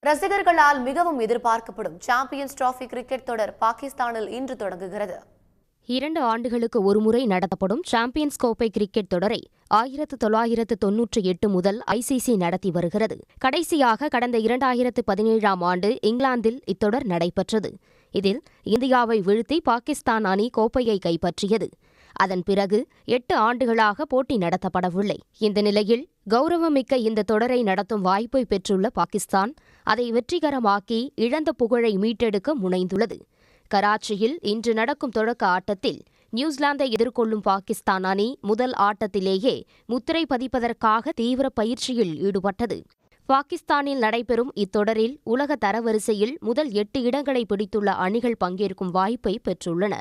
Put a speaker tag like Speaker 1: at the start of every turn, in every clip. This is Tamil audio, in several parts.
Speaker 1: ரசிகர்களால் மிகவும் எதிர்பார்க்கப்படும் சாம்பியன்ஸ் டிராபி கிரிக்கெட் தொடர் பாகிஸ்தானில் இன்று தொடங்குகிறது.
Speaker 2: 2 ஆண்டுகளுக்கு ஒருமுறை நடத்தப்படும் சாம்பியன்ஸ் கோப்பை கிரிக்கெட் தொடரை 1998 முதல் ஐசிசி நடத்தி வருகிறது. கடைசியாக கடந்த 2017ஆம் ஆண்டு இங்கிலாந்தில் இத்தொடர் நடைபெற்றது. இதில் இந்தியாவை வீழ்த்தி பாகிஸ்தான் அணி கோப்பையை கைப்பற்றியது. அதன் பிறகு 8 ஆண்டுகளாக போட்டி நடத்தப்படவில்லை. இந்த நிலையில் கௌரவமிக்க இந்த தொடரை நடத்தும் வாய்ப்பை பெற்றுள்ள பாகிஸ்தான் அதை வெற்றிகரமாக்கி இழந்த புகழை மீட்டெடுக்க முனைந்துள்ளது. கராச்சியில் இன்று நடக்கும் தொடக்க ஆட்டத்தில் நியூசிலாந்தை எதிர்கொள்ளும் பாகிஸ்தான் அணி முதல் ஆட்டத்திலேயே முத்திரை பதிப்பதற்காக தீவிர பயிற்சியில் ஈடுபட்டது. பாகிஸ்தானில் நடைபெறும் இத்தொடரில் உலக தரவரிசையில் முதல் 8 இடங்களை பிடித்துள்ள அணிகள் பங்கேற்கும் வாய்ப்பை பெற்றுள்ளன.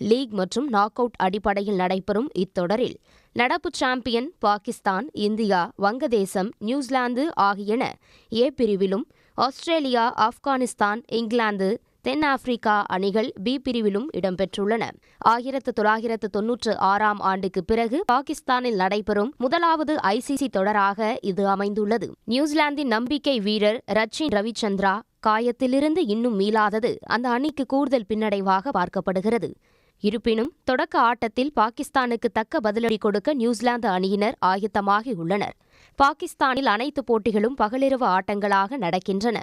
Speaker 2: லீக் மற்றும் நாக் அவுட் அடிப்படையில் நடைபெறும் இத்தொடரில் நடப்பு சாம்பியன் பாகிஸ்தான், இந்தியா, வங்கதேசம், நியூசிலாந்து ஆகியன ஏ பிரிவிலும், ஆஸ்திரேலியா, ஆப்கானிஸ்தான், இங்கிலாந்து, தென் ஆப்பிரிக்கா அணிகள் பி பிரிவிலும் இடம்பெற்றுள்ளன. 1996ஆம் ஆண்டுக்கு பிறகு பாகிஸ்தானில் நடைபெறும் முதலாவது ஐசிசி தொடராக இது அமைந்துள்ளது. நியூசிலாந்தின் நம்பிக்கை வீரர் ரச்சின் ரவிச்சந்திரா காயத்திலிருந்து இன்னும் மீளாதது அந்த அணிக்கு கூடுதல் பின்னடைவாக பார்க்கப்படுகிறது. இருப்பினும் தொடக்க ஆட்டத்தில் பாகிஸ்தானுக்கு தக்க பதிலடி கொடுக்க நியூசிலாந்து அணியினர் ஆயத்தமாகியுள்ளனர். பாகிஸ்தானில் அனைத்து போட்டிகளும் பகலிரவு ஆட்டங்களாக நடக்கின்றன.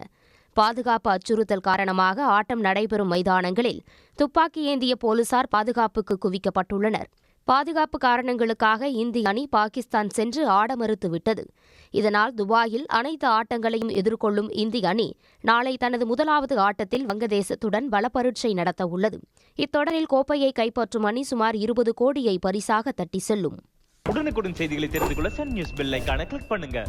Speaker 2: பாதுகாப்பு அச்சுறுத்தல் காரணமாக ஆட்டம் நடைபெறும் மைதானங்களில் துப்பாக்கி ஏந்திய போலீசார் பாதுகாப்புக்கு குவிக்கப்பட்டுள்ளனர். பாதுகாப்பு காரணங்களுக்காக இந்திய அணி பாகிஸ்தான் சென்று ஆட மறுத்துவிட்டது. இதனால் துபாயில் அனைத்து ஆட்டங்களையும் எதிர்கொள்ளும் இந்திய அணி நாளை தனது முதலாவது ஆட்டத்தில் வங்கதேசத்துடன் பலப்பரீட்சை நடத்தவுள்ளது. இத்தொடரில் கோப்பையை கைப்பற்றும் அணி சுமார் 20 கோடியை பரிசாக தட்டி செல்லும்.
Speaker 3: உடனுக்குடன் செய்திகளை தெரிந்து கொள்ள சன் நியூஸ் பெல் ஐகானை கிளிக் பண்ணுங்க.